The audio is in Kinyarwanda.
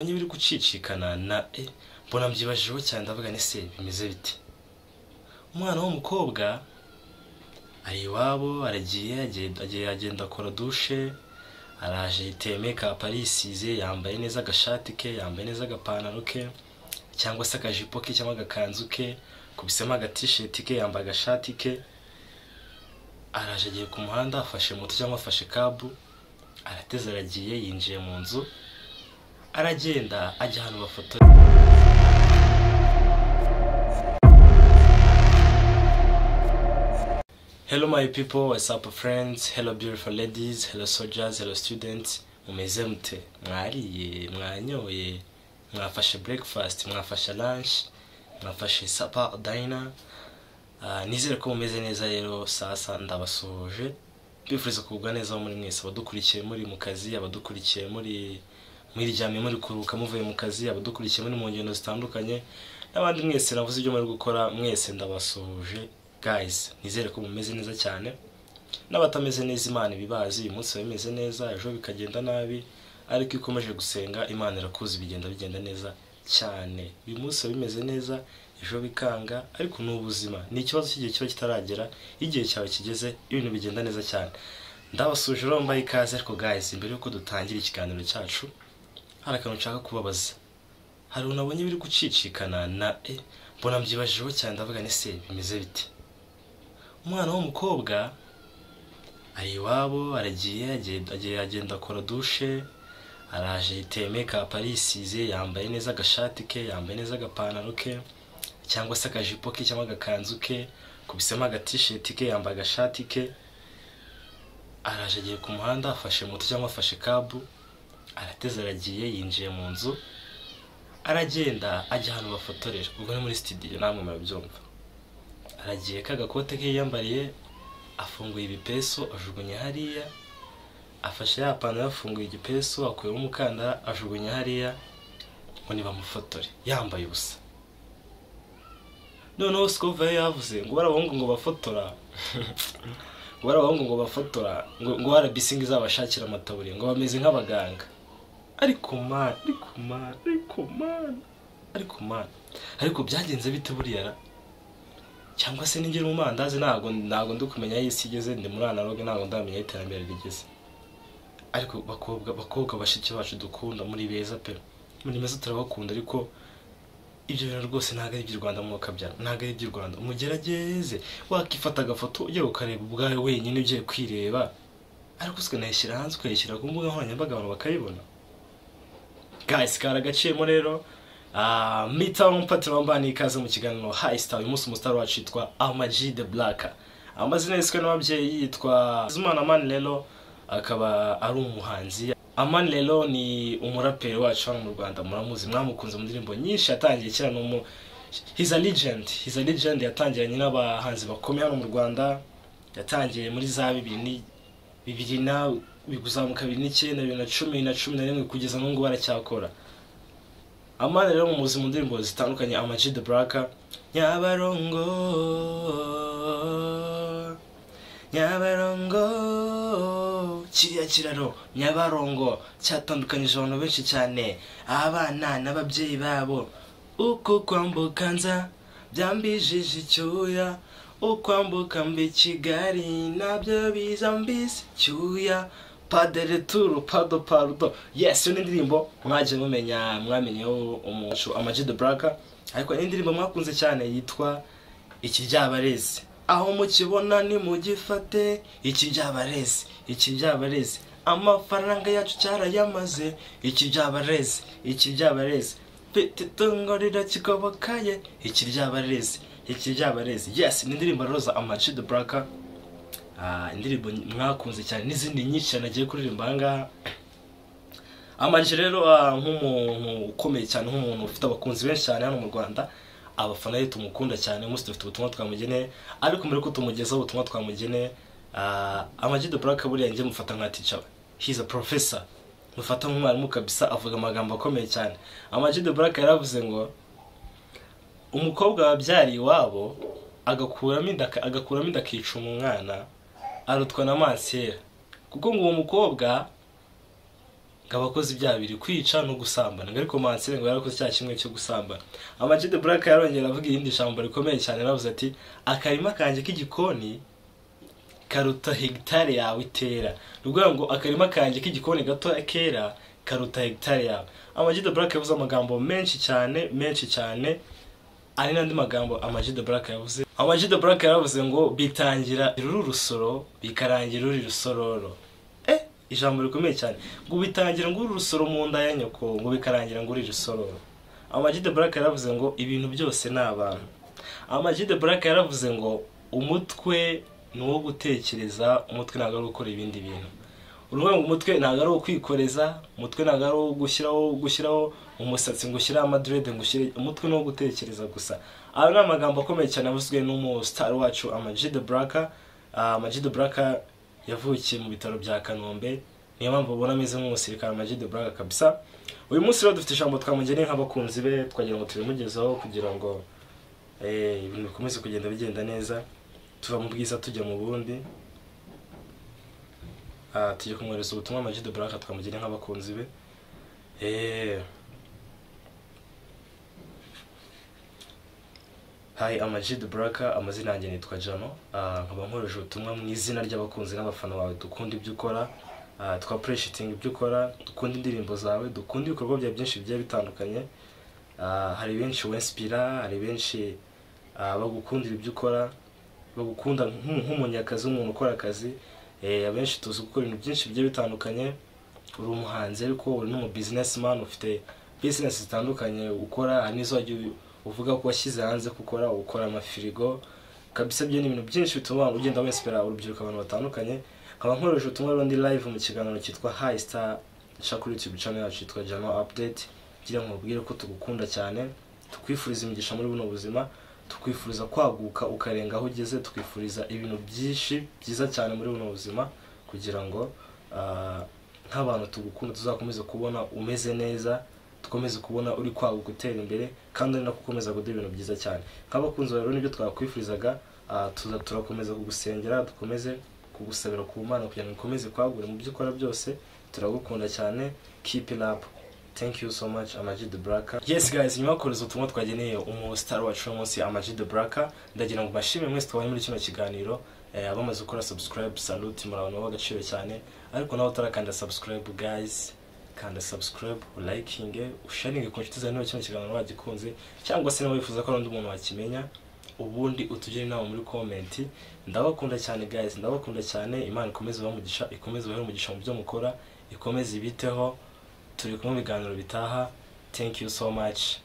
Niba uri gucicikana na mbona mbyibajijeho cyane ndavuga ni se bimeze bite. Umwana w'umukobwa ari iwabo aragiye agenda akora douche, araje yiteye makeup arisize, yambaye neza agashati ke, yambaye neza agapantaro ke cyangwa se akajipo ke cyangwa agakanzu ke, kubisema aga t-shirt ke, yambaye agashati ke, araje agiye ku muhanda afashe moto cyangwa afashe kabu, arateze aragiye yinjiye mu nzu, aragenda ajya hano bafotora. Hello my people, what's up friends, hello beautiful ladies, hello soldiers, hello students. Mumeze mute? Mwariye, mwanyoye, mwafashe breakfast, mwafashe lunch, mwafashe supper dinner. Nizere ko mumeze neza rero. Sasa ndabasuhuje bifuriza kugwa neza muri mwese, abadukurikiye muri mu kazi, abadukurikiye muri ryamye muri kuruka muvuye mu kazi, abadukurikiye muri mu ngendo zitandukanye, n'abandi mwese navuze ibyo muri gukora, mwese ndabasuhuje guys. Nizere ko mumeze neza cyane, n'abatameze neza Imana ibibazi. Uyu munsi bimeze neza, ejo bikagenda nabi, ariko ikomeje gusenga Imana irakuzi bigenda neza cyane. Uyu munsi bimeze neza, ejo bikanga, ariko n'ubuzima ni ikibazo cy'igihe kiba kitaragera. Igihe cyawe kigeze ibintu bigenda neza cyane. Ndabasuje rero mbaye ikaze. Ariko guys, mbere yuko dutangira ikiganiro cyacu, hari akantu nshaka kubabaza. Hari unabonye biri gucicikana na mbona mbyibajijeho cyane ndavuga ni se bimeze bite. Umwana w'umukobwa ari iwabo aragiye agenda akora douche, araje yiteye makeup arisize, yambaye neza agashati ke, yambaye neza agapantaro ke cyangwa se akajipo ke cyangwa agakanzu ke, kubisema aga t-shirt ke, yambaye agashati ke, araje agiye ku muhanda afashe moto cyangwa afashe kabu, arateze aragiye yinjiye mu nzu, aragenda ajya hano bafotorera. Ubwo ni muri studio namwe murabyumva. Aragiye kagakote ke yambariye, afunguye ibipeso ajugunye hariya, afashe ya pantaro yafunguye igipeso akuyemo umukandara ajugunye hariya, ngo ni bamufotore yambaye ubusa. Noneho Scovia yavuze ngo barabahungu ngo bafotora ngo barabahungu ngo bafotora ngo RBC izabashakira amataburiye ngo bameze nk'abaganga. Ariko byagenze bite buriya? Cyangwa se ningira mu mandazi ntago ndukumenya y'isi igeze, ndi muri analogue ntago ndamenya iterambere rigeze. Ariko bakobwa bashiki bacu dukunda muri beza pe, muri meza turabakunda, ariko ibyo bintu rwose ntago ari by'u Rwanda mu kabyara, ntago ari by'u Rwanda. Umugerageze wakifata agafoto ujye ukareba ubwawe wenyine ugiye kwireba, ariko ukanayishyira hanze ukayishyira ku mbuga nkoranyambaga abantu bakayibona. Guys, karagaciyemo rero. Mita umpatira wambani ikaze mu kiganiro High Star. Uyu munsi umustar wacu yitwa Ama-G The Black. Amazina yiswe n'ababyeyi yitwa Zumana Amani Lelo, akaba ari umuhanzi. Amani Lelo ni umuraperi wacu hano mu Rwanda, muramuzi, mwamukunze mu ndirimbo nyinshi yatangiye kera. He's a legend yatangiranye n'abahanzi bakomeye hano mu Rwanda. Yatangiye muri za 2000 na biguzamuka 2009 2010 kugeza n'ubu baracyakora. Amani rero muzi mu ndirimbo zitandukanye, Ama-G The Black, Nyabarongo kiriya kiraro Nyabarongo cyatandukanyije abantu benshi cyane, abana n'ababyeyi babo. Uko kwambuka nza byambijije icyuya, ukwambuka mbi Kigali nabyo bizambise icyuya. Padere turu pado parudo. Yes, yo n'indirimbo mwaje mwamenyeho umuco Ama-G The Black. Ariko n'indirimbo mwakunze cyane yitwa Ikiryabarezi. Aho mukibona ni mugifate ikiryabarezi, amafaranga yacu cyarayamaze. Ikiryabarezi tungo rirakigobakaye. Ikiryabarezi. Yes, n'indirimbo roza Ama-G The Black. Indirimbo mwakunze cyane, n'izindi nyinshi cyane agiye kuririmba ahangaha. Ama-G rero nk'umuntu ukomeye cyane, nk'umuntu ufite abakunzi benshi cyane hano mu Rwanda, abafana be tumukunda cyane. Umunsi dufite ubutumwa twamugeneye, ariko mbere ko tumugezaho ubutumwa twamugeneye, Ama-G The Black buriya njye mufata nka teacher. He's a professor, mufata nk'umwarimu kabisa, avuga amagambo akomeye cyane. Ama-G The Black yaravuze ngo umukobwa wabyariye iwabo agakuramo inda akica umwana arutwa na mansera, kuko ngo uwo mukobwa abakozi ibyaha biri kwica no gusambana, ariko Mansire ngo yarakoze cya kimwe cyo gusambana. Ama G The Black yarongera avuga irindi jambo rikomeye cyane, aravuze ati akarima kanje k'igikoni karuta hegitare yawe itera. Ruvuga ngo akarima kanje k'igikoni gato kera karuta hegitare yawe. Ama G The Black yavuze amagambo menshi cyane ari nandi magambo Ama G The Black yavuze. Ama G The Black yaravuze ngo bitangira ruru rusoro bikarangira ruri rusororo. Ijambo rikomeye cyane ngo bitangira ngo urusoro mu nda ya nyoko ngo bikarangira ngo uri rusororo. Ama G The Black yaravuze ngo ibintu byose ni abantu. Ama G The Black yaravuze ngo umutwe ni uwo gutekereza, umutwe ntabwo ari gukora ibindi bintu. Uruvuga ngo umutwe ntabwo ari kwikoreza, umutwe ntabwo ari gushyiraho umusatsi ngo ushyire amadrede ngo ushyire, umutwe ni uwo gutekereza gusa. Aya ni amagambo akomeye cyane avuzwe n'umu star wacu Ama G The Black. Ama G The Black yavukiye mu bitaro bya Kanombe, niyo mpamvu ubona ameze nk'umusirikare Ama G The Black kabisa. Uyu munsi rero dufite ijambo twamugeneye nk'abakunzi be, twagira ngo turimugezaho kugira ngo ibintu bikomeze kugenda bigenda neza, tuva mu bwiza tujya mu bundi. Tujye kumwereza ubutumwa Ama G The Black twamugeneye nk'abakunzi be. Hi, Ama G The Black, amazina yanjye nitwa Jano. Nkaba nkoresha ubutumwa mu izina ry'abakunzi n'abafana bawe dukunda ibyo ukora, appreciating ibyo ukora, dukunda indirimbo zawe, dukunda ibikorwa bya byinshi bigiye bitandukanye. Hari benshi wenspira, hari benshi bagukundira ibyo ukora, bagukunda nk'umunyakazi, umuntu ukora akazi. Abenshi tuzi gukora ibintu byinshi bigiye bitandukanye. Uri umuhanzi ariko uri n'umu businessman, ufite business zitandukanye ukora, anizo uvuga ko washyize hanze gukora, ukora amafirigo kabisa. Byo ni ibintu byinshi bituma ugenda wenspira urubyiruko abantu batandukanye. Nkaba nkoresha ubutumwa rundi live mu kiganiro cyitwa High Star kuri YouTube channel yacu yitwa Jano Update, kugira ngo mubwire ko tugukunda cyane, tukwifuriza imigisha muri buno buzima, tukwifuriza kwaguka ukarenga aho ugeze, tukwifuriza ibintu byinshi byiza cyane muri buno buzima, kugira ngo nk'abantu tugukunda tuzakomeze kubona umeze neza, tukomeze kubona uri kwaguka gutera imbere, kandi ari nako ukomeza gukora ibintu byiza cyane. Nk'abakunzi rero nibyo twakwifurizaga, turakomeza kugusengera, dukomeze kugusabira ku Mana kugira ngo ukomeze kwagura mu byo ukora byose. Turagukunda cyane, keep it up. Thank you so much Ama G The Black. Yes guys, nyuma y'uko ubutumwa twageneye umu star wacu munsi Ama G The Black, ndagira ngo bashimire mwese twabanye muri kino kiganiro. Abamaze gukora subscribe, salute muri abantu b'agaciro cyane. Ariko nawe utarakanda subscribe guys, kanda subscribe, liking, usharinge ku nshuti zawe niba kino kiganiro wagikunze, cyangwa se niba wifuza ko undi muntu wakimenya, ubundi utugire inama muri comment. Ndabakunda cyane guys, ndabakunda cyane. Imana ikomeze bamugisha, ikomeze bahe umugisha mu byo mukora, ikomeze ibiteho. Turi kumwe mu biganiro bitaha. Thank you so much.